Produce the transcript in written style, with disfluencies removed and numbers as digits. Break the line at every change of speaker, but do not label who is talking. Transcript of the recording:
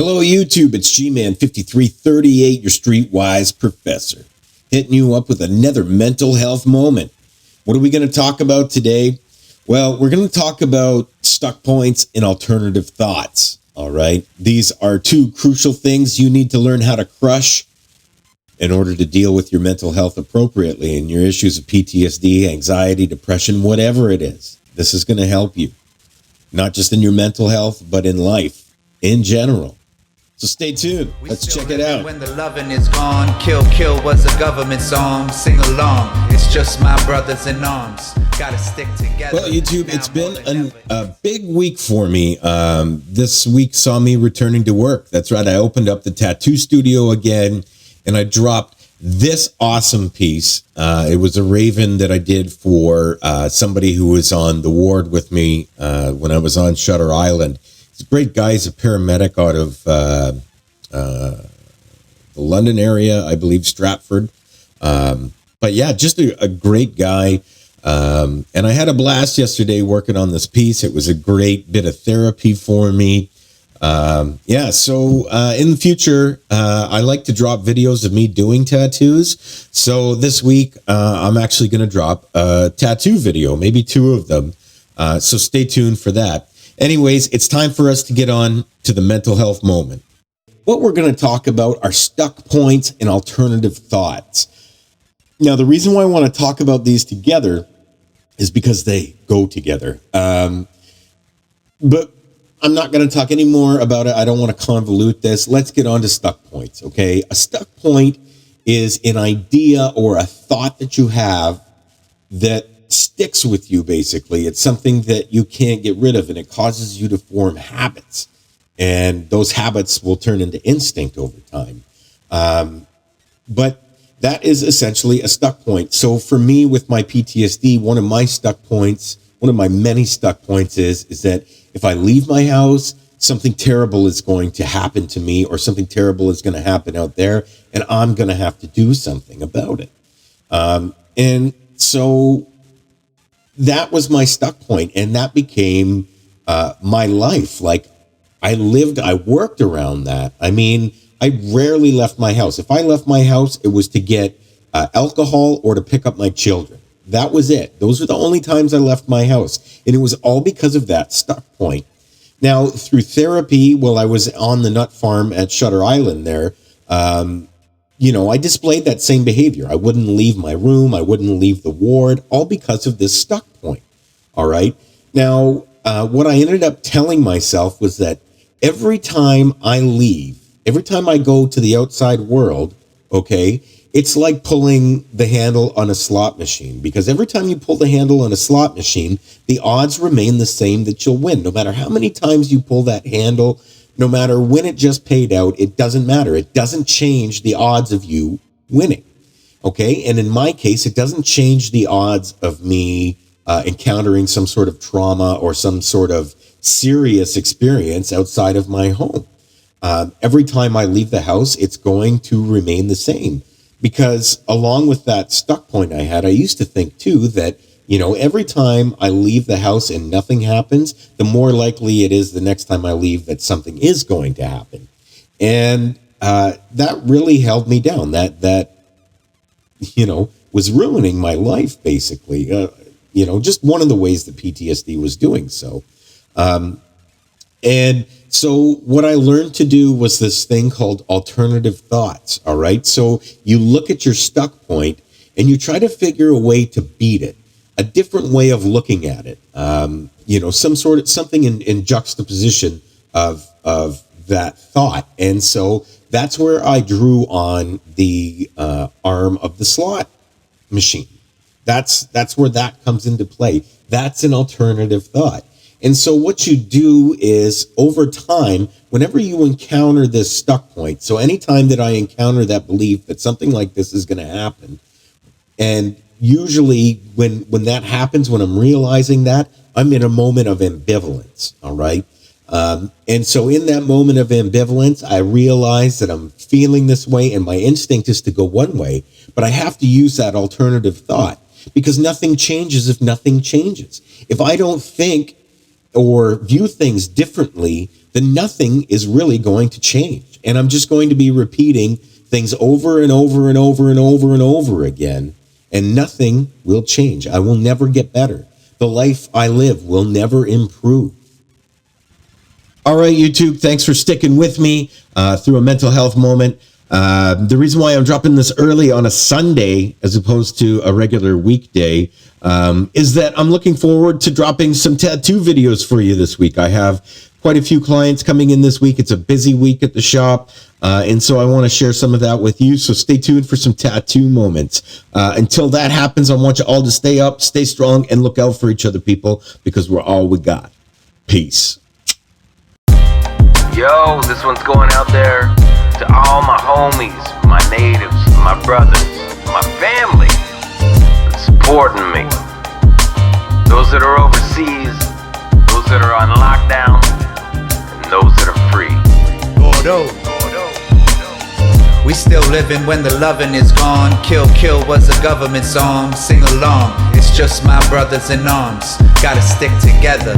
Hello, YouTube. It's G-Man5338, your streetwise professor, hitting you up with another mental health moment. What are we going to talk about today? Well, we're going to talk about stuck points and alternative thoughts. All right. These are two crucial things you need to learn how to crush in order to deal with your mental health appropriately and your issues of PTSD, anxiety, depression, whatever it is. This is going to help you, not just in your mental health, but in life in general. So stay tuned. Let's check it out.
When the loving is gone, kill was a government song. Sing along. It's just my brothers in arms. Gotta stick together.
Well, YouTube, it's been a big week for me. This week saw me returning to work. That's right. I opened up the tattoo studio again, and I dropped this awesome piece. It was a raven that I did for somebody who was on the ward with me when I was on Shutter Island. He's a great guy. He's a paramedic out of the London area, I believe, Stratford. But yeah, just a great guy. And I had a blast yesterday working on this piece. It was a great bit of therapy for me. So in the future, I like to drop videos of me doing tattoos. So this week, I'm actually going to drop a tattoo video, maybe two of them. So stay tuned for that. Anyways, it's time for us to get on to the mental health moment. What we're going to talk about are stuck points and alternative thoughts. Now, the reason why I want to talk about these together is because they go together. But I'm not going to talk any more about it. I don't want to convolute this. Let's get on to stuck points, okay? A stuck point is an idea or a thought that you have that sticks with you, basically. It's something that you can't get rid of, and it causes you to form habits. And those habits will turn into instinct over time. But that is essentially a stuck point. So for me, with my PTSD, one of my many stuck points is that if I leave my house, something terrible is going to happen to me, or something terrible is going to happen out there, and I'm going to have to do something about it. And so that was my stuck point, and that became my life. Like, I worked around that. I mean, I rarely left my house. If I left my house, it was to get alcohol or to pick up my children. That was it. Those were the only times I left my house. And it was all because of that stuck point. Now, through therapy, while I was on the nut farm at Shutter Island there, I displayed that same behavior. I wouldn't leave my room. I wouldn't leave the ward, all because of this stuck point. All right. Now, what I ended up telling myself was that every time I go to the outside world, okay, it's like pulling the handle on a slot machine, because every time you pull the handle on a slot machine, the odds remain the same that you'll win. No matter how many times you pull that handle, no matter when it just paid out, it doesn't matter. It doesn't change the odds of you winning. Okay. And in my case, it doesn't change the odds of me encountering some sort of trauma or some sort of serious experience outside of my home. Every time I leave the house, it's going to remain the same, because along with that stuck point I had, I used to think too that, every time I leave the house and nothing happens, the more likely it is the next time I leave that something is going to happen. And that really held me down. That was ruining my life, basically. Just one of the ways that PTSD was doing so. And so what I learned to do was this thing called alternative thoughts. All right. So you look at your stuck point and you try to figure a way to beat it, a different way of looking at it. Something in juxtaposition of that thought. And so that's where I drew on the arm of the slot machine. That's where that comes into play. That's an alternative thought. And so what you do is, over time, whenever you encounter this stuck point, so anytime that I encounter that belief that something like this is going to happen, and usually when that happens, when I'm realizing that, I'm in a moment of ambivalence, all right? And so in that moment of ambivalence, I realize that I'm feeling this way, and my instinct is to go one way, but I have to use that alternative thought, because nothing changes if nothing changes. If I don't think or view things differently then nothing is really going to change. And I'm just going to be repeating things over and over and over and over and over again, and nothing will change. I will never get better. The life I live will never improve. All right, YouTube, thanks for sticking with me through a mental health moment. The reason why I'm dropping this early on a Sunday as opposed to a regular weekday is that I'm looking forward to dropping some tattoo videos for you this week. I have quite a few clients coming in this week. It's a busy week at the shop, and so I want to share some of that with you. So stay tuned for some tattoo moments. Until that happens, I want you all to stay up, stay strong, and look out for each other, people, because we're all we got. Peace.
Yo, this one's going out there to all my homies, my natives, my brothers, my family that's supporting me. Those that are overseas, those that are on lockdown, and those that are free.
We still living when the loving is gone. Kill, kill was a government song. Sing along, it's just my brothers in arms. Gotta stick together.